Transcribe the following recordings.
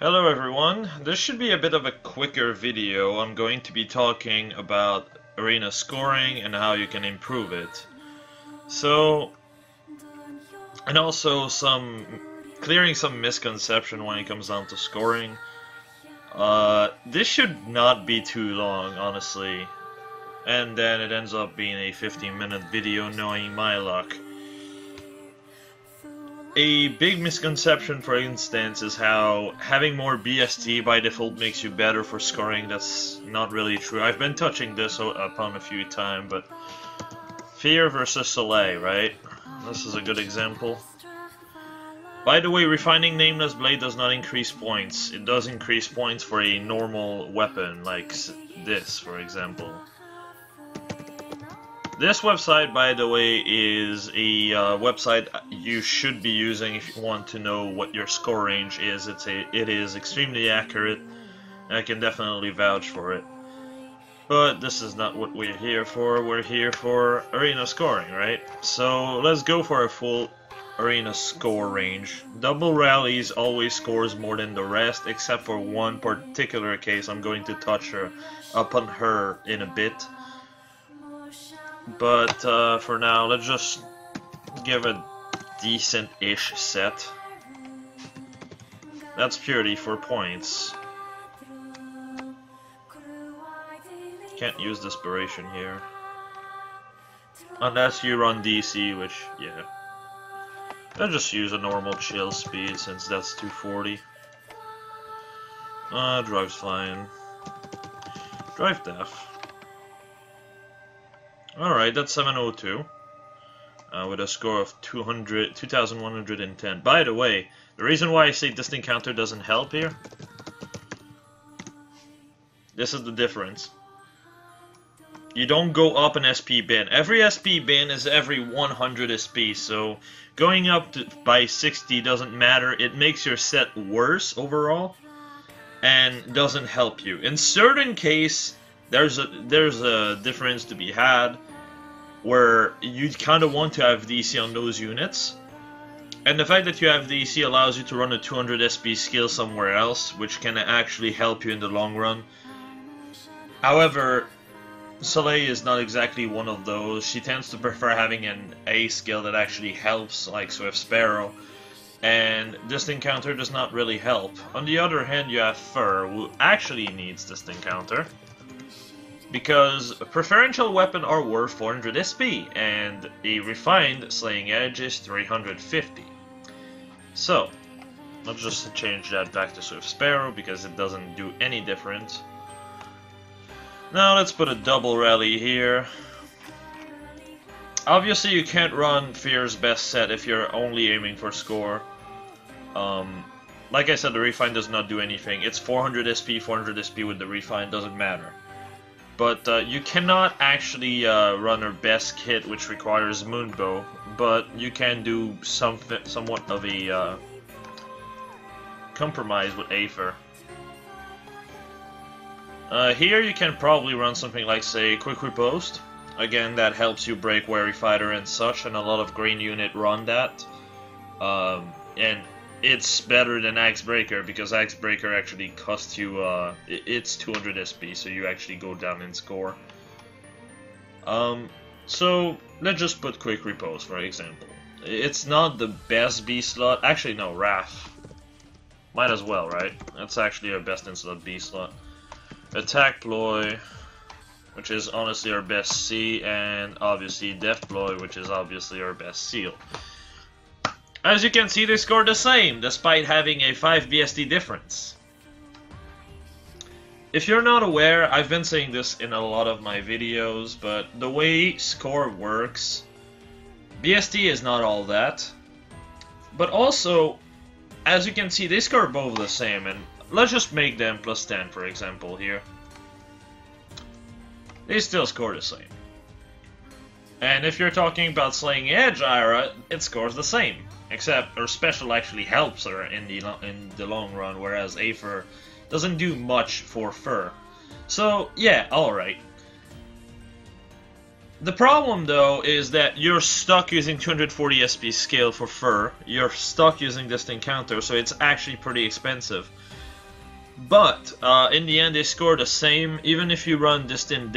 Hello everyone, this should be a bit of a quicker video. I'm going to be talking about arena scoring and how you can improve it. And also clearing some misconception when it comes down to scoring. This should not be too long, honestly. And then it ends up being a 15-minute video, knowing my luck. A big misconception, for instance, is how having more BST by default makes you better for scoring. That's not really true. I've been touching this upon a few times, but Fear versus Soleil, right? This is a good example. By the way, refining Nameless Blade does not increase points. It does increase points for a normal weapon, like this, for example. This website, by the way, is a website you should be using if you want to know what your score range is. It is extremely accurate, and I can definitely vouch for it. But this is not what we're here for. We're here for arena scoring, right? So let's go for a full arena score range. Double Rallies always scores more than the rest, except for one particular case. I'm going to touch upon her in a bit. But for now, let's just give a decent-ish set. That's purely for points. Can't use Desperation here. Unless you run DC, which, yeah. I'll just use a normal chill speed since that's 240. Drive's fine. Drive Def. Alright, that's 702. With a score of 2110. By the way, the reason why I say Distinct Counter doesn't help here, this is the difference. You don't go up an SP bin. Every SP bin is every 100 SP, so going up by 60 doesn't matter. It makes your set worse overall, and doesn't help you. In certain case, there's a difference to be had, where you kind of want to have DC on those units, and the fact that you have DC allows you to run a 200 SP skill somewhere else, which can actually help you in the long run. However, Soleil is not exactly one of those. She tends to prefer having an A skill that actually helps, like Swift Sparrow, and Distinct Counter does not really help. On the other hand, you have Fur, who actually needs Distinct Counter, because a preferential weapon are worth 400 SP, and a refined Slaying Edge is 350. So, let's just change that back to Swift Sparrow, because it doesn't do any difference. Now let's put a double rally here. Obviously you can't run Fear's best set if you're only aiming for score. Like I said, the refine does not do anything. It's 400 SP with the refine, doesn't matter. But you cannot actually run her best kit, which requires Moonbow, but you can do somewhat of a compromise with Aether. Here you can probably run something like, say, Quick Riposte. Again, that helps you break Wary Fighter and such, and a lot of green unit run that. And it's better than Axe Breaker, because Axe Breaker actually costs you, it's 200 SP, so you actually go down in score. So, let's just put Quick Riposte, for example. It's not the best B slot. Actually, no, Wrath. Might as well, right? That's actually our best in-slot B slot. Attack Ploy, which is honestly our best C, and obviously Death Ploy, which is obviously our best seal. As you can see, they score the same, despite having a 5 BST difference. If you're not aware, I've been saying this in a lot of my videos, but the way score works, BST is not all that. But also, as you can see, they score both the same, and let's just make them plus 10, for example, here. They still score the same. And if you're talking about Slaying Edge Ira, it scores the same. Except her special actually helps her in the long run, whereas Aether doesn't do much for Fur. So, yeah, alright. The problem, though, is that you're stuck using 240 SP scale for Fur. You're stuck using Distinct Counter, so it's actually pretty expensive. But in the end, they score the same. Even if you run distant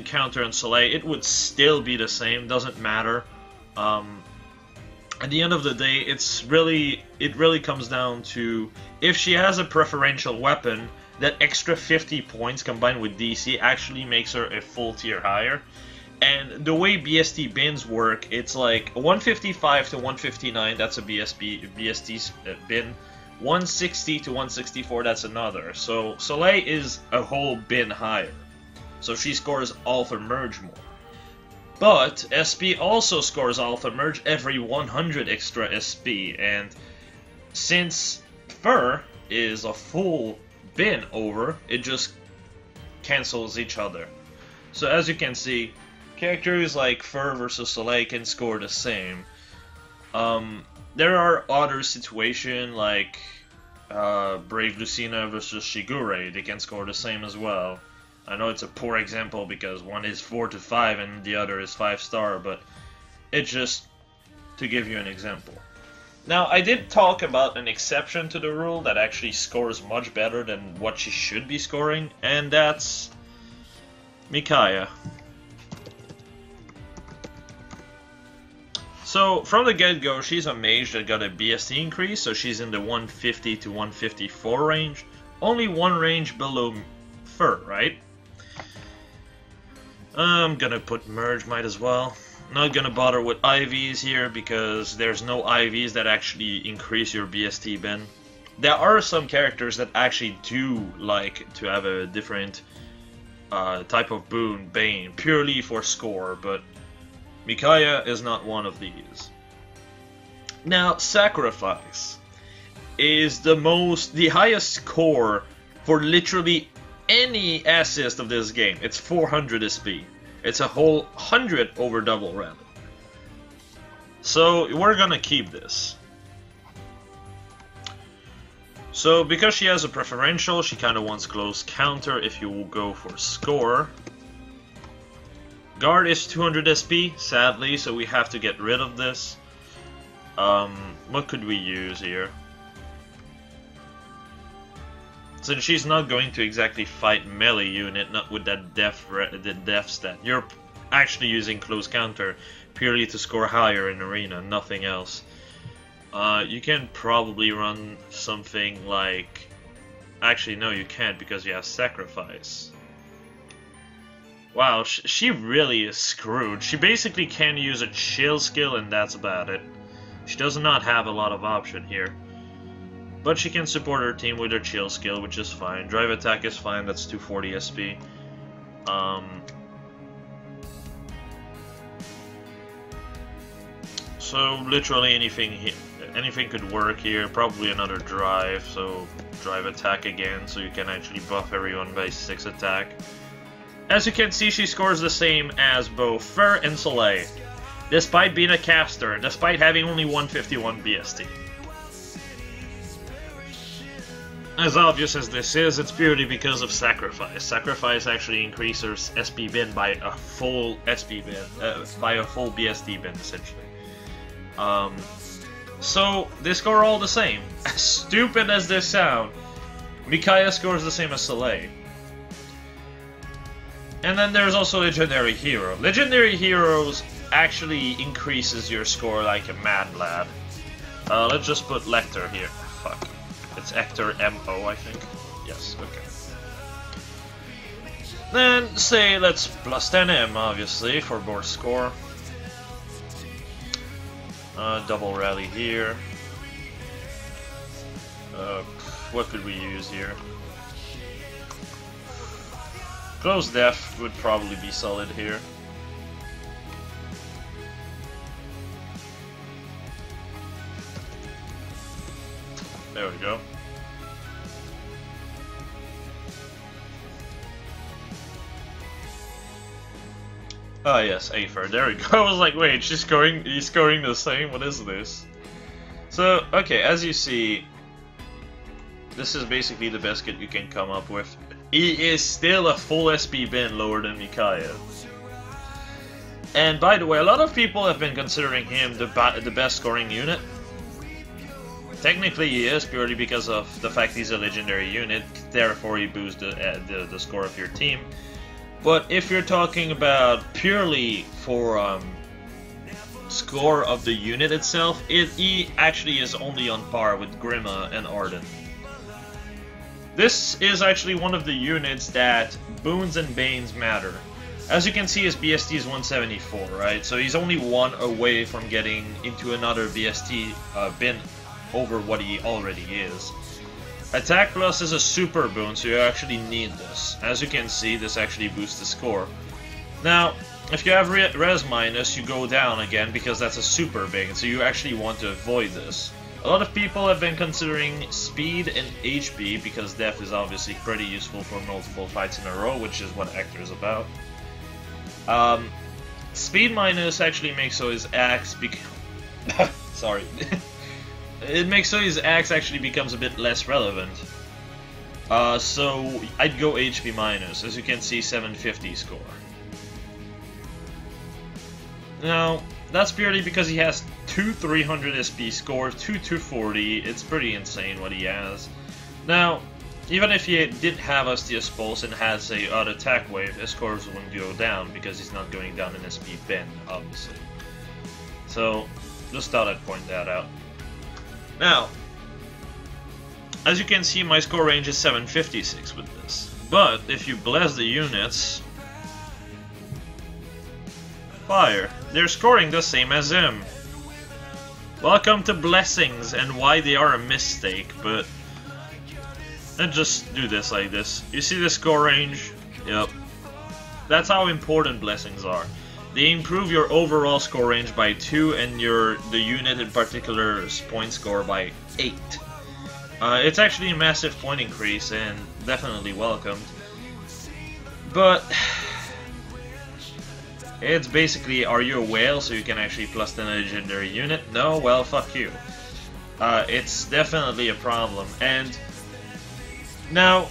counter and Soleil, it would still be the same. Doesn't matter. At the end of the day, it really comes down to if she has a preferential weapon, that extra 50 points combined with DC actually makes her a full tier higher. And the way BST bins work, it's like 155 to 159, that's a BST bin. 160 to 164, that's another. So Soleil is a whole bin higher. So she scores Alpha Merge more. But SP also scores Alpha Merge every 100 extra SP. And since Fur is a full bin over, it just cancels each other. So as you can see, characters like Fur versus Soleil can score the same. There are other situations like Brave Lucina versus Shigure. They can score the same as well. I know it's a poor example because one is 4 to 5 and the other is 5-star, but it's just to give you an example. Now, I did talk about an exception to the rule that actually scores much better than what she should be scoring, and that's Micaiah. So, from the get-go, she's a mage that got a BST increase, so she's in the 150 to 154 range. Only one range below Fur, right? I'm gonna put Merge, might as well. Not gonna bother with IVs here, because there's no IVs that actually increase your BST bin. There are some characters that actually do like to have a different type of boon, Bane, purely for score, but Micaiah is not one of these. Now, Sacrifice is the highest score for literally any assist of this game. It's 400 SP. It's a whole 100 over double rally. So we're gonna keep this. So because she has a preferential, she kind of wants close counter if you will go for score. Guard is 200 SP, sadly, so we have to get rid of this. What could we use here? Since she's not going to exactly fight melee unit, not with that the death stat. You're actually using close counter purely to score higher in arena, nothing else. You can probably run something like... Actually, no, you can't because you have Sacrifice. Wow, she really is screwed. She basically can use a chill skill and that's about it. She does not have a lot of option here. But she can support her team with her chill skill, which is fine. Drive attack is fine, that's 240 SP. So literally anything could work here. Probably another drive, so drive attack again, so you can actually buff everyone by 6 attack. As you can see, she scores the same as both Fur and Soleil, despite being a caster, despite having only 151 BST. As obvious as this is, it's purely because of Sacrifice. Sacrifice actually increases SP bin by a full SP bin, by a full BST bin, essentially. So they score all the same. As stupid as they sound, Micaiah scores the same as Soleil. And then there's also Legendary Hero. Legendary Heroes actually increases your score like a mad lad. Let's just put Lecter here. Fuck. It's Hector M.O. I think. Yes, okay. Then say let's plus 10M obviously for more score. Double rally here. What could we use here? Close Def would probably be solid here. There we go. Oh yes, Aether. There we go. I was like, wait, he's scoring the same? What is this? So, okay, as you see, this is basically the best kit you can come up with. He is still a full SP bin lower than Micaiah. And by the way, a lot of people have been considering him the best scoring unit. technically he is, purely because of the fact he's a legendary unit, therefore he boosts the score of your team. But if you're talking about purely for score of the unit itself, he actually is only on par with Grima and Arden. This is actually one of the units that boons and banes matter. As you can see, his BST is 174, right? So he's only one away from getting into another BST bin over what he already is. Attack Plus is a super boon, so you actually need this. As you can see, this actually boosts the score. Now, if you have Res Minus, you go down again because that's a super bane, so you actually want to avoid this. A lot of people have been considering Speed and HP because Def is obviously pretty useful for multiple fights in a row, which is what Hector is about. Speed Minus actually makes so his axe sorry. It makes so his axe actually becomes a bit less relevant. So I'd go HP minus. As you can see, 750 score. Now, that's purely because he has 2 300 SP scores, 2 240. It's pretty insane what he has. Now, even if he did have Ostius Pulse and has a odd attack wave, his scores wouldn't go down because he's not going down in SP bin, obviously. So, just thought I'd point that out. Now, as you can see, my score range is 756 with this. But if you bless the units, fire, they're scoring the same as him. Welcome to blessings and why they are a mistake, but let's just do this like this. You see the score range? Yep. That's how important blessings are. They improve your overall score range by 2 and the unit in particular's point score by 8. It's actually a massive point increase and definitely welcomed. But it's basically, are you a whale so you can actually plus the legendary unit? No? Well, fuck you. It's definitely a problem. And now,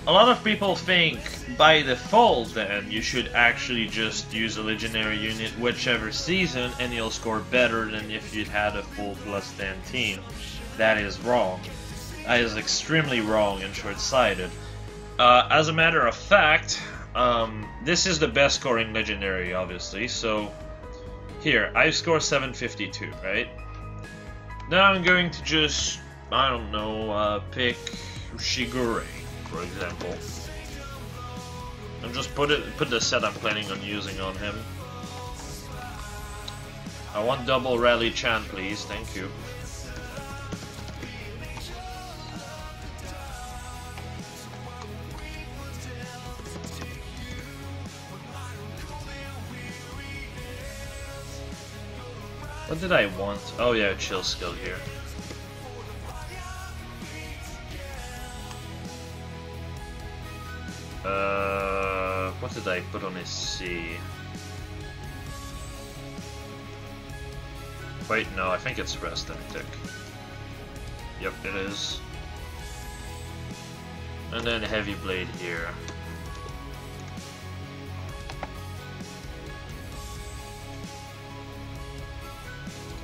a lot of people think by default then you should actually just use a legendary unit whichever season and you'll score better than if you'd had a full plus 10 team. That is wrong. That is extremely wrong and short-sighted. As a matter of fact, this is the best scoring legendary, obviously, so here, I score 752, right? Now I'm going to just, I don't know, pick Shigure, for example. And just put the set I'm planning on using on him. I want double rally chant, please, thank you. What did I want? Oh yeah, chill skill here. What did I put on his C? Wait, no, I think it's rest and tick. Yep, it is. And then heavy blade here.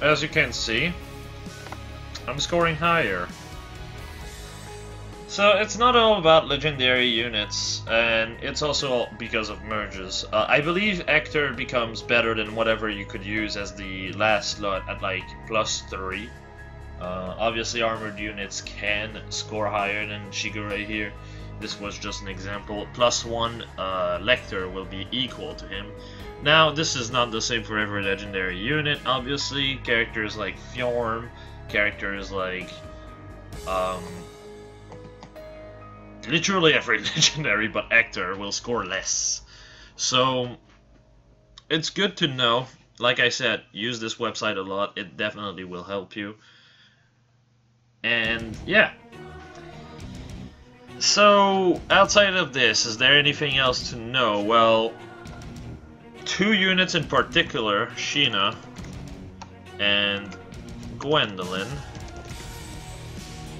As you can see, I'm scoring higher. So it's not all about legendary units, and it's also because of merges. I believe Hector becomes better than whatever you could use as the last slot at like +3. Obviously armored units can score higher than Shigure here. This was just an example. +1 Lecter will be equal to him. Now, this is not the same for every legendary unit, obviously. Characters like Fjorm, characters like literally every legendary but Hector will score less. So it's good to know. Like I said, use this website a lot. It definitely will help you. And yeah. So outside of this, is there anything else to know? Well, 2 units in particular, Sheena and Gwendolyn,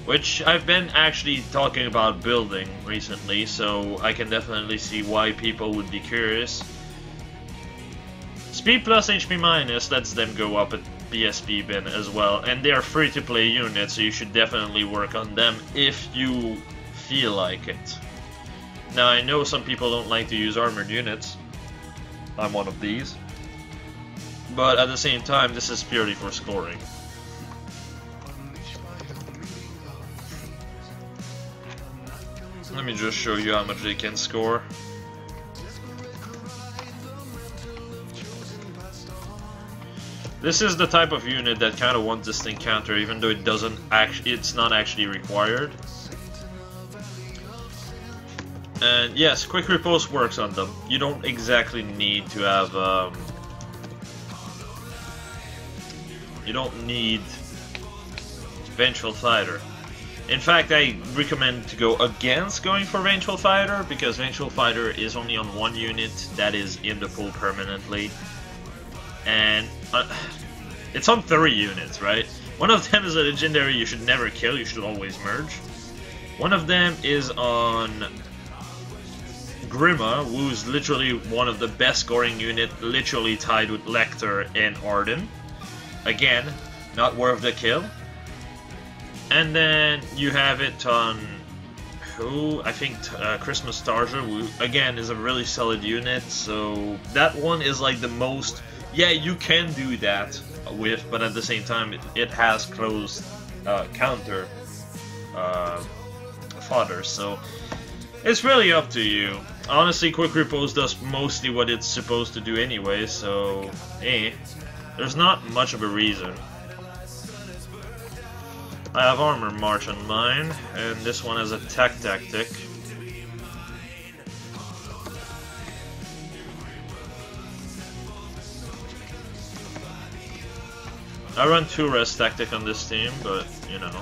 which I've been actually talking about building recently, so I can definitely see why people would be curious. Speed plus HP minus lets them go up BSP bin as well, and they are free-to-play units, so you should definitely work on them if you feel like it. Now, I know some people don't like to use armored units. I'm one of these. But at the same time, this is purely for scoring. Let me just show you how much they can score. This is the type of unit that kind of wants distinct counter, even though it's not actually required. And yes, quick riposte works on them. You don't exactly need to have you don't need Vengeful Fighter. In fact, I recommend to go against going for Vengeful Fighter, because Vengeful Fighter is only on one unit that is in the pool permanently. And it's on 3 units, right? One of them is a legendary you should never kill, you should always merge. One of them is on Grima, who's literally one of the best scoring unit, literally tied with Lecter and Arden. Again, not worth the kill. And then you have it on who I think Christmas Starja, who again is a really solid unit. So that one is like the most. Yeah, you can do that with, but at the same time, it has close counter fodder. So it's really up to you. Honestly, quick riposte does mostly what it's supposed to do anyway. So there's not much of a reason. I have Armor March on mine, and this one has Attack Tactic. I run 2 Rest Tactic on this team, but you know.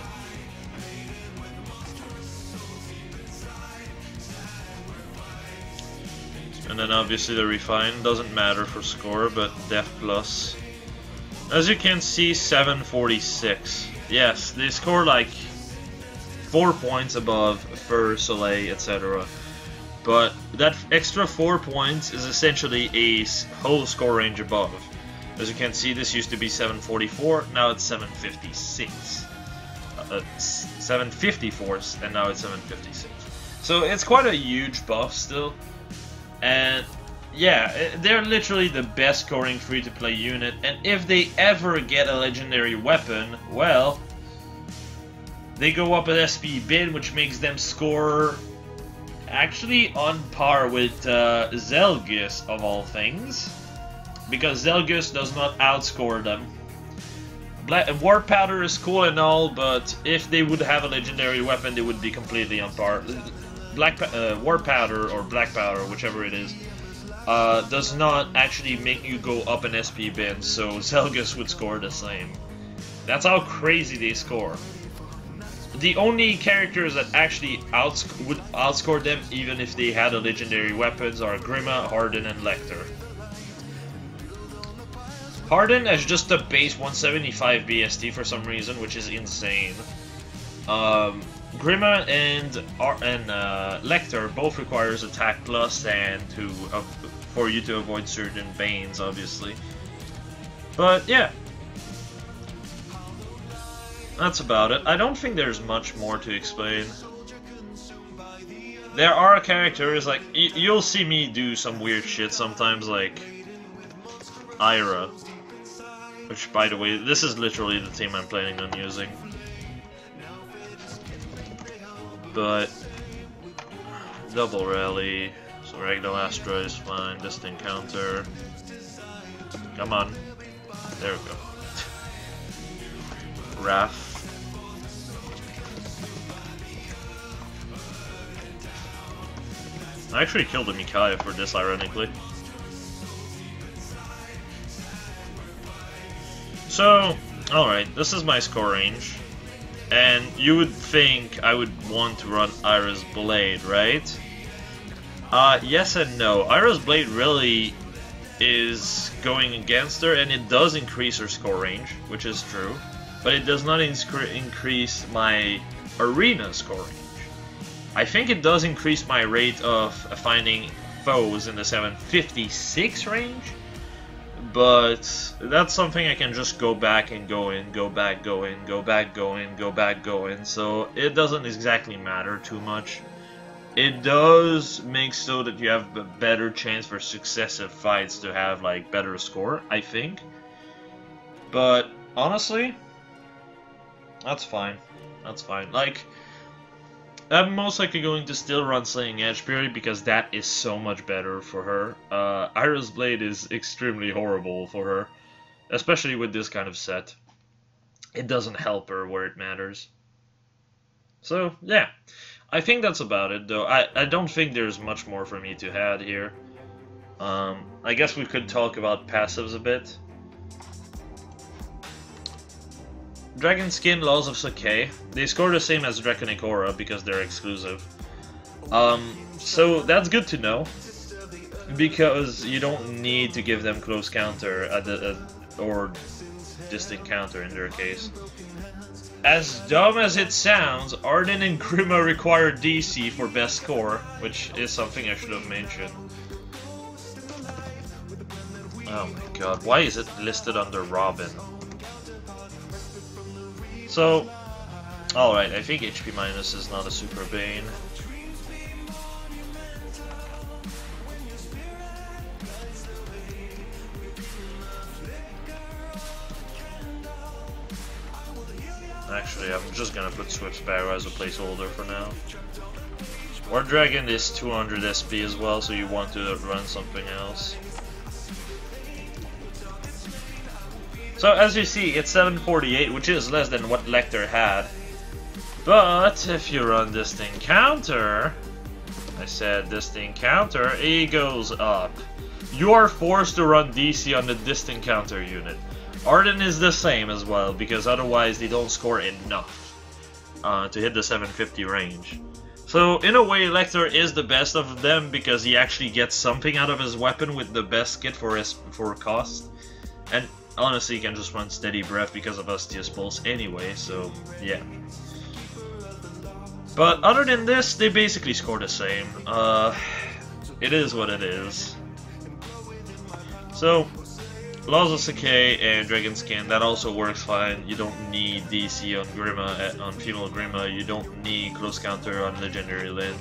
And then obviously the Refine doesn't matter for score, but Def Plus. As you can see, 746. Yes, they score like 4 points above Fur, Soleil, etc. But that extra 4 points is essentially a whole score range above. As you can see, this used to be 744, now it's 756. 754, and now it's 756. So it's quite a huge buff still. And yeah, they're literally the best scoring free-to-play unit, and if they ever get a legendary weapon, well, they go up at SP bin, which makes them score actually on par with Zelgus, of all things, because Zelgus does not outscore them. Warp Powder is cool and all, but if they would have a legendary weapon, they would be completely on par. Warp Powder or Black Powder, whichever it is, does not actually make you go up an SP bin, so Zelgus would score the same. That's how crazy they score. The only characters that actually would outscore them, even if they had a legendary weapons, are Grima, Harden, and Lecter. Harden has just a base 175 BST for some reason, which is insane. Grima and Lecter both requires attack plus and for you to avoid certain banes, obviously. But yeah, that's about it. I don't think there's much more to explain. There are characters like you'll see me do some weird shit sometimes, like Ira, which, by the way, this is literally the team I'm planning on using. But double rally, so regular Astra is fine, distant counter. Come on. There we go. Raph. I actually killed a Micaiah for this, ironically. So, alright, this is my score range. And you would think I would want to run Ira's Blade, right? Yes and no. Ira's Blade really is going against her, and it does increase her score range, which is true. But it does not increase my arena score range. I think it does increase my rate of finding foes in the 756 range, But that's something I can just go back and go in, go back, go in, go back, go in, go back, go in. So it doesn't exactly matter too much. It does make so that you have a better chance for successive fights to have like better score, I think. But honestly, that's fine. That's fine. Like, I'm most likely going to still run Slaying Edge period because that is so much better for her. Iris Blade is extremely horrible for her, especially with this kind of set. It doesn't help her where it matters. So, yeah. I think that's about it, though. I don't think there's much more for me to add here. I guess we could talk about passives a bit. Dragon Skin, Laws of Sakai. They score the same as Draconic Aura because they're exclusive. So that's good to know, because you don't need to give them close counter or distant counter in their case. As dumb as it sounds, Arden and Grima require DC for best score, which is something I should have mentioned. Oh my god, why is it listed under Robin? So, alright, I think HP minus is not a super bane. Actually, I'm just gonna put Swift Sparrow as a placeholder for now. War Dragon is 200 SP as well, so you want to run something else. So as you see, it's 748, which is less than what Lecter had. But if you run Distinct Counter, I said Distinct Counter, it goes up. You are forced to run DC on the Distinct Counter unit. Arden is the same as well, because otherwise they don't score enough to hit the 750 range. So in a way, Lecter is the best of them because he actually gets something out of his weapon with the best kit for cost. And honestly, he can just run Steady Breath because of Astia's Pulse anyway, so yeah. But other than this, they basically score the same. It is what it is. So, Laws of Sakai and Dragon Skin, that also works fine. You don't need DC on Grima, on female Grima. You don't need close counter on Legendary Lyn.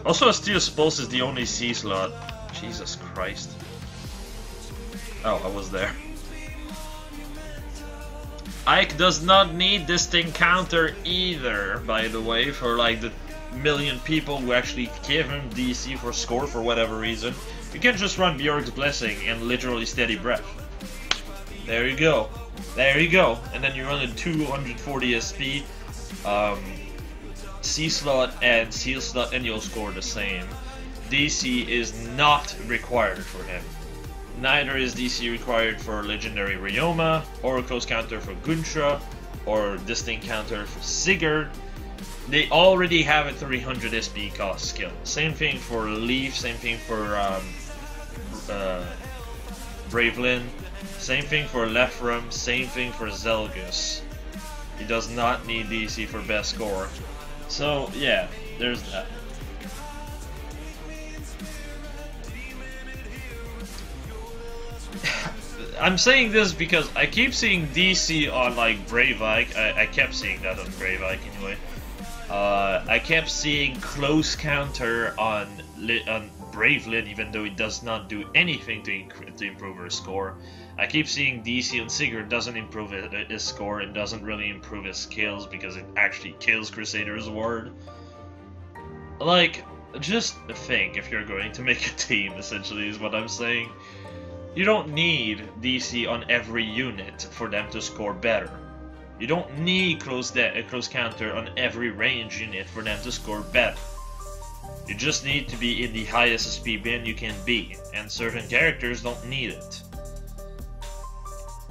Also, Astia's Pulse is the only C slot. Jesus Christ. Oh, I was there. Ike does not need Distinct Counter either, by the way, for like the million people who actually give him DC for score for whatever reason. You can just run Bjork's Blessing and literally Steady Breath. There you go. There you go. And then you run a 240 SP C slot and Seal slot and you'll score the same. DC is not required for him. Neither is DC required for Legendary Ryoma, or Close Counter for Guntra, or Distinct Counter for Sigurd. They already have a 300 SP cost skill. Same thing for Leaf, same thing for Bravelyn, same thing for Lefram, same thing for Zelgus. He does not need DC for best score. So yeah, there's that. I'm saying this because I keep seeing DC on like Brave Ike. I kept seeing that on Brave Ike anyway. I kept seeing close counter on Bravelyn, even though it does not do anything to improve her score. I keep seeing DC on Sigurd doesn't improve his score and doesn't really improve his skills because it actually kills Crusader's Ward. Like, just think if you're going to make a team, essentially, is what I'm saying. You don't need DC on every unit for them to score better. You don't need close counter on every range unit for them to score better. You just need to be in the highest SP bin you can be, and certain characters don't need it.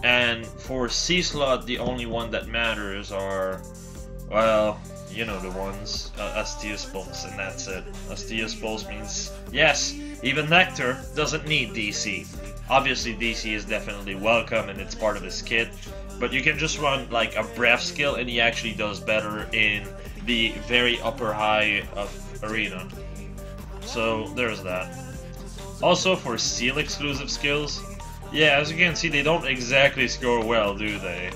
And for C-slot, the only one that matters are, well, you know the ones, Astia's Pulse, and that's it. Astia's Pulse means, yes, even Nectar doesn't need DC. Obviously DC is definitely welcome and it's part of his kit, but you can just run like a breath skill and he actually does better in the very upper high of Arena. So there's that. Also for Seal exclusive skills, yeah, as you can see, they don't exactly score well, do they?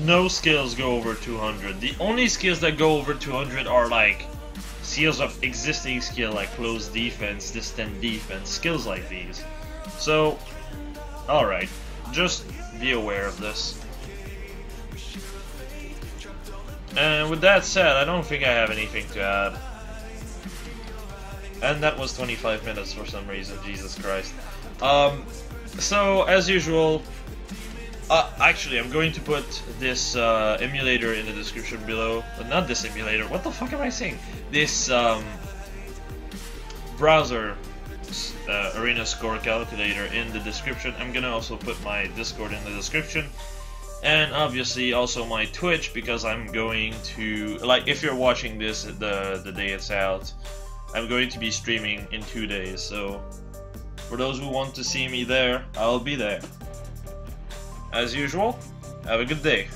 No skills go over 200. The only skills that go over 200 are like seals of existing skill, like close defense, distant defense, skills like these. So, alright, just be aware of this. And with that said, I don't think I have anything to add. And that was 25 minutes for some reason, Jesus Christ. So, as usual, actually, I'm going to put this emulator in the description below. Not this emulator, what the fuck am I saying? This browser arena score calculator in the description. I'm gonna also put my Discord in the description. And obviously also my Twitch, because I'm going to, like, if you're watching this the day it's out, I'm going to be streaming in 2 days, so for those who want to see me there, I'll be there. As usual, have a good day.